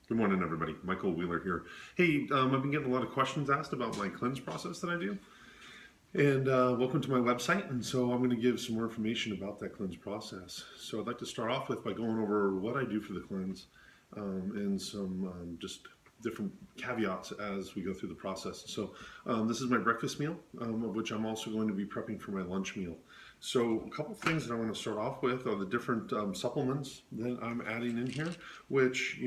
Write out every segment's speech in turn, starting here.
Good morning, everybody. Michael Wheeler here. Hey, I've been getting a lot of questions asked about my cleanse process that I do. And welcome to my website. And so I'm going to give some more information about that cleanse process. So I'd like to start off with by going over what I do for the cleanse and some just different caveats as we go through the process. So this is my breakfast meal, of which I'm also going to be prepping for my lunch meal. So a couple things that I want to start off with are the different supplements that I'm adding in here, which,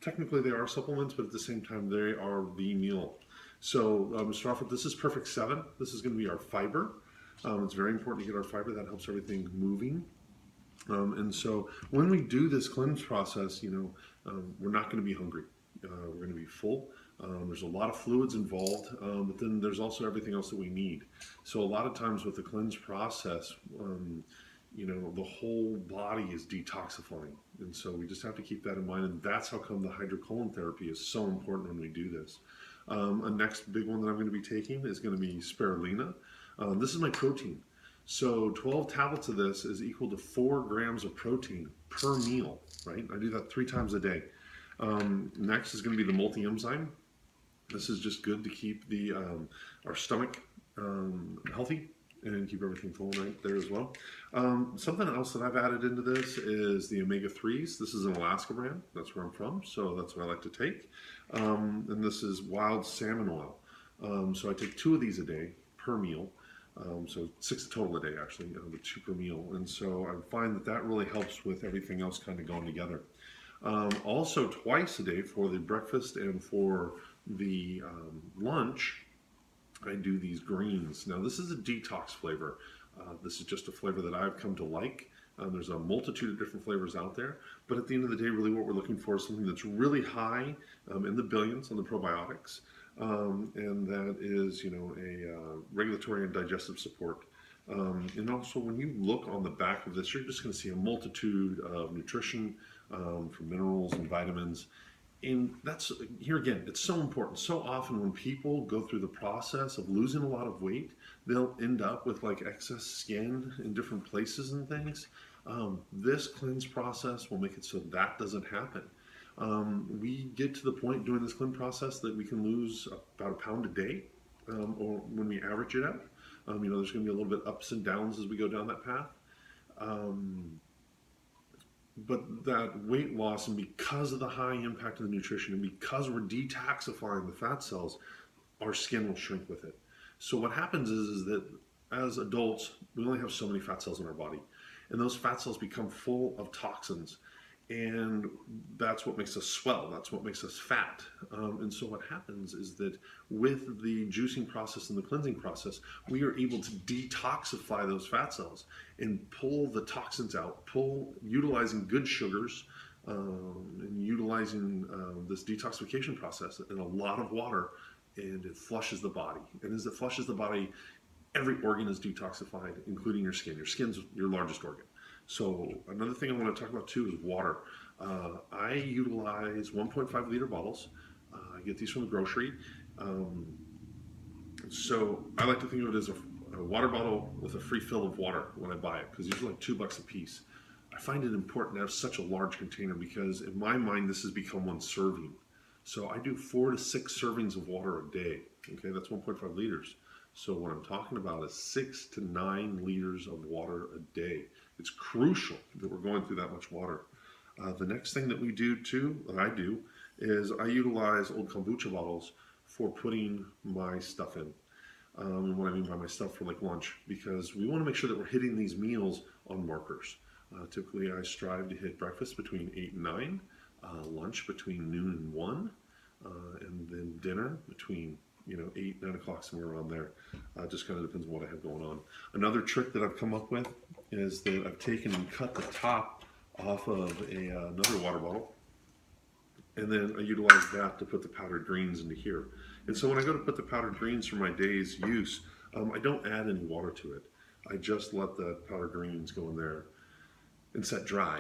technically they are supplements, but at the same time they are the meal. So to start off with, this is Perfect 7. This is going to be our fiber. It's very important to get our fiber. That helps everything moving. And so when we do this cleanse process, we're not going to be hungry. We're going to be full. There's a lot of fluids involved, but then there's also everything else that we need. So a lot of times with the cleanse process, the whole body is detoxifying. And so we just have to keep that in mind. And that's how come the hydrocolon therapy is so important when we do this. A next big one that I'm going to be taking is going to be spirulina. This is my protein. So 12 tablets of this is equal to 4 grams of protein per meal, right? I do that 3 times a day. Next is going to be the multi-enzyme. This is just good to keep our stomach healthy and keep everything flowing right there as well. Something else that I've added into this is the omega-3s. This is an Alaska brand. That's where I'm from, so that's what I like to take. And this is wild salmon oil. So I take 2 of these a day per meal. So 6 total a day, actually, with 2 per meal. And so I find that really helps with everything else kind of going together. Also, twice a day for the breakfast and for the lunch, I do these greens. Now, this is a detox flavor. This is just a flavor that I've come to like. There's a multitude of different flavors out there, but at the end of the day, really what we're looking for is something that's really high in the billions on the probiotics, and that is, a regulatory and digestive support. And also, when you look on the back of this, you're just going to see a multitude of nutrition for minerals and vitamins. And that's, here again, it's so important. So often when people go through the process of losing a lot of weight, they'll end up with like excess skin in different places and things. This cleanse process will make it so that doesn't happen. We get to the point during this cleanse process that we can lose about 1 pound a day, or when we average it out. There's going to be a little bit ups and downs as we go down that path. But that weight loss, and because of the high impact of the nutrition, and because we're detoxifying the fat cells, our skin will shrink with it. So what happens is that as adults, we only have so many fat cells in our body, and those fat cells become full of toxins, and that's what makes us swell. That's what makes us fat. And so what happens is that with the juicing process and the cleansing process, we are able to detoxify those fat cells and pull the toxins out, utilizing good sugars, and utilizing this detoxification process and a lot of water, and it flushes the body. And as it flushes the body, every organ is detoxified, including your skin. Your skin's your largest organ. So another thing I want to talk about too is water. I utilize 1.5 liter bottles. I get these from the grocery. So I like to think of it as a water bottle with a free fill of water when I buy it, because these are like $2 a piece. I find it important to have such a large container because in my mind this has become 1 serving. So I do 4 to 6 servings of water a day. Okay, that's 1.5 liters. So what I'm talking about is 6 to 9 liters of water a day. It's crucial that we're going through that much water. The next thing that we do too, that I do, is I utilize old kombucha bottles for putting my stuff in. And what I mean by my stuff for like lunch, because we want to make sure that we're hitting these meals on markers. Typically I strive to hit breakfast between 8 and 9, lunch between noon and 1, and then dinner between 8, 9 o'clock, somewhere around there. Just kind of depends on what I have going on. Another trick that I've come up with is that I've taken and cut the top off of another water bottle, and then I utilize that to put the powdered greens into here. And so when I go to put the powdered greens for my day's use, I don't add any water to it. I just let the powdered greens go in there and set dry,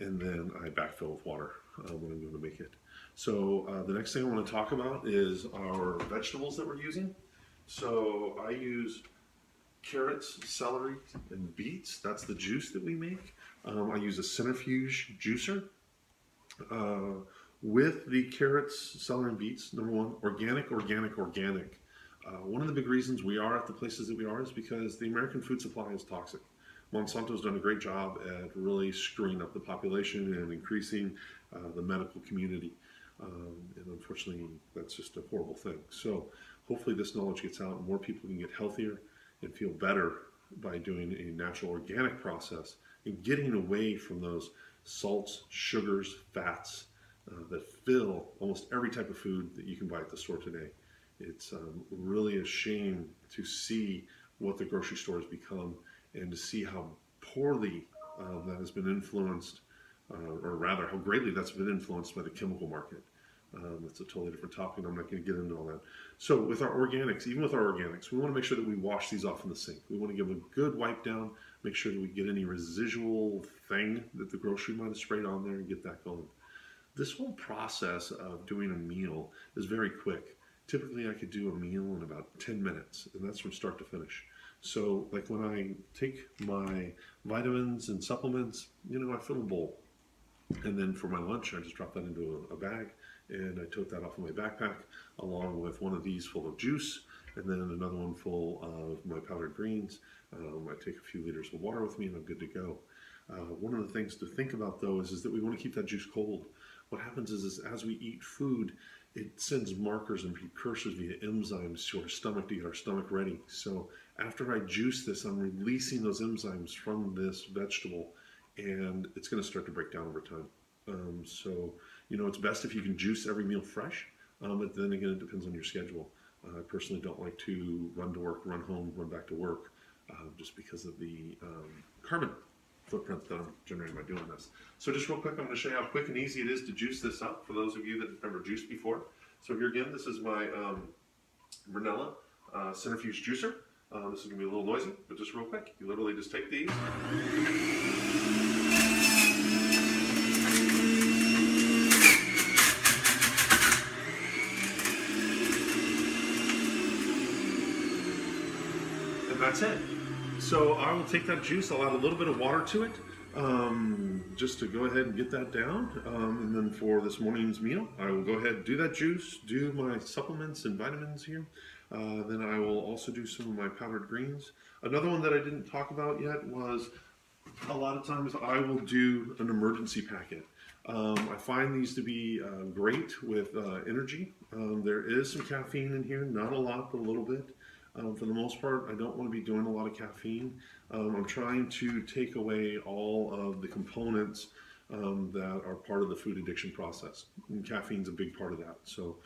and then I backfill with water when I'm going to make it. So the next thing I want to talk about is our vegetables that we're using. So I use carrots, celery, and beets. That's the juice that we make. I use a centrifuge juicer. With the carrots, celery, and beets, number one, organic, organic, organic. One of the big reasons we are at the places that we are is because the American food supply is toxic. Monsanto's done a great job at really screwing up the population and increasing the medical community. And unfortunately, that's just a horrible thing. So hopefully this knowledge gets out and more people can get healthier and feel better by doing a natural organic process and getting away from those salts, sugars, fats that fill almost every type of food that you can buy at the store today. It's really a shame to see what the grocery store has become and to see how poorly that has been influenced, or rather how greatly that's been influenced by the chemical market. It's a totally different topic. I'm not going to get into all that. So with our organics, even with our organics, we want to make sure that we wash these off in the sink. We want to give them a good wipe down, make sure that we get any residual thing that the grocery might have sprayed on there and get that going. This whole process of doing a meal is very quick. Typically I could do a meal in about 10 minutes, and that's from start to finish. So like when I take my vitamins and supplements, I fill a bowl. And then for my lunch, I just drop that into a bag and I tote that off of my backpack along with one of these full of juice and then another one full of my powdered greens. I take a few liters of water with me and I'm good to go. One of the things to think about though is that we want to keep that juice cold. What happens is as we eat food, it sends markers and precursors via enzymes to our stomach to get our stomach ready. So after I juice this, I'm releasing those enzymes from this vegetable and it's going to start to break down over time. So, it's best if you can juice every meal fresh, but then again, it depends on your schedule. I personally don't like to run to work, run home, run back to work, just because of the carbon footprint that I'm generating by doing this. So just real quick, I'm going to show you how quick and easy it is to juice this up for those of you that have never juiced before. So here again, this is my Vanilla centrifuge juicer. This is going to be a little noisy, but just real quick, you literally just take these. And that's it. So I will take that juice, I'll add a little bit of water to it, just to go ahead and get that down. And then for this morning's meal, I will go ahead and do that juice, do my supplements and vitamins here. Then I will also do some of my powdered greens. Another one that I didn't talk about yet was a lot of times I will do an emergency packet. I find these to be great with energy. There is some caffeine in here, not a lot, but a little bit. For the most part, I don't want to be doing a lot of caffeine. I'm trying to take away all of the components that are part of the food addiction process. And caffeine's a big part of that. So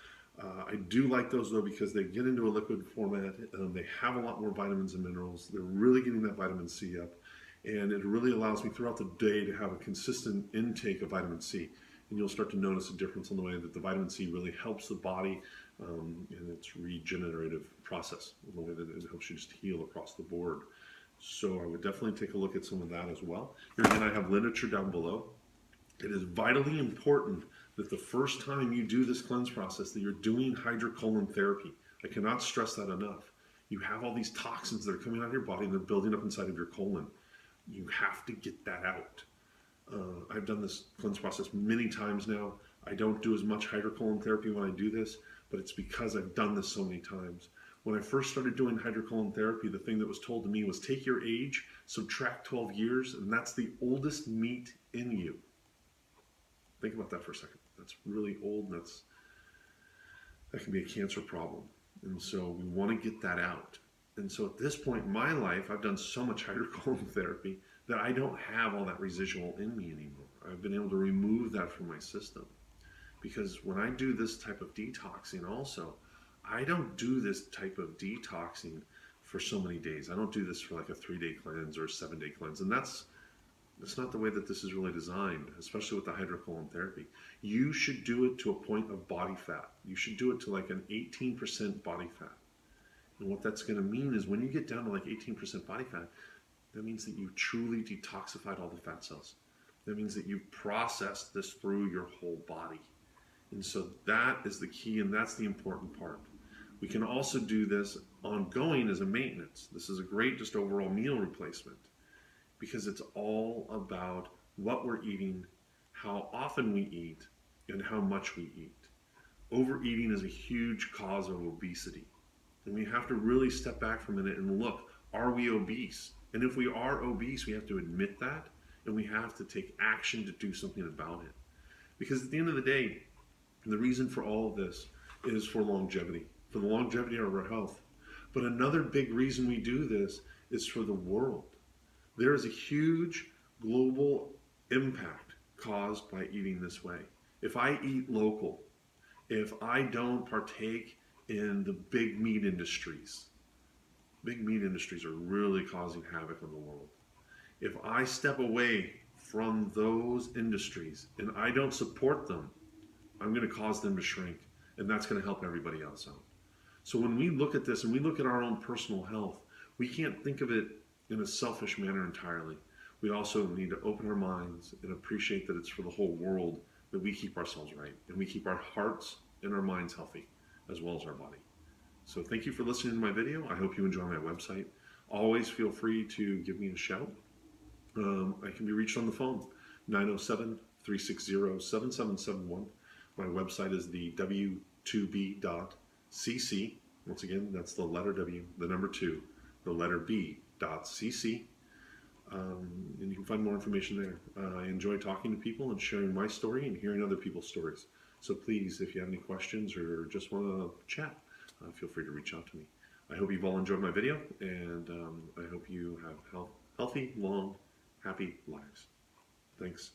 I do like those though because they get into a liquid format. They have a lot more vitamins and minerals. They're really getting that vitamin C up. And it really allows me throughout the day to have a consistent intake of vitamin C. And you'll start to notice a difference in the way that the vitamin C really helps the body in its regenerative process, in the way that it helps you just heal across the board. So I would definitely take a look at some of that as well. Here again, I have literature down below. It is vitally important that the first time you do this cleanse process that you're doing hydrocolon therapy. I cannot stress that enough. You have all these toxins that are coming out of your body and they're building up inside of your colon. You have to get that out. I've done this cleanse process many times now. I don't do as much hydrocolon therapy when I do this, but it's because I've done this so many times. When I first started doing hydrocolon therapy, the thing that was told to me was take your age, subtract 12 years, and that's the oldest meat in you. Think about that for a second. That's really old, and that can be a cancer problem. And so we want to get that out. And so at this point in my life, I've done so much hydrocolon therapy that I don't have all that residual in me anymore. I've been able to remove that from my system. Because when I do this type of detoxing also, I don't do this type of detoxing for so many days. I don't do this for like a 3-day cleanse or a 7-day cleanse. And that's not the way that this is really designed, especially with the hydrocolon therapy. You should do it to a point of body fat. You should do it to like an 18% body fat. And what that's going to mean is when you get down to like 18% body fat, that means that you truly detoxified all the fat cells. That means that you've processed this through your whole body. And so that is the key, and that's the important part. We can also do this ongoing as a maintenance. This is a great just overall meal replacement because it's all about what we're eating, how often we eat, and how much we eat. Overeating is a huge cause of obesity. And we have to really step back for a minute and look, are we obese? And if we are obese, we have to admit that, and we have to take action to do something about it. Because at the end of the day, the reason for all of this is for longevity, for the longevity of our health. But another big reason we do this is for the world. There is a huge global impact caused by eating this way. If I eat local, if I don't partake in the big meat industries are really causing havoc on the world. If I step away from those industries and I don't support them, I'm going to cause them to shrink, and that's going to help everybody else out. So when we look at this and we look at our own personal health, we can't think of it in a selfish manner entirely. We also need to open our minds and appreciate that it's for the whole world that we keep ourselves right and we keep our hearts and our minds healthy as well as our body. So thank you for listening to my video. I hope you enjoy my website. Always feel free to give me a shout. I can be reached on the phone, 907-360-7771. My website is the w2b.cc. Once again, that's the letter W, the number 2, the letter B.cc. And you can find more information there. I enjoy talking to people and sharing my story and hearing other people's stories. So please, if you have any questions or just want to chat, feel free to reach out to me. I hope you've all enjoyed my video, and I hope you have healthy, long, happy lives. Thanks.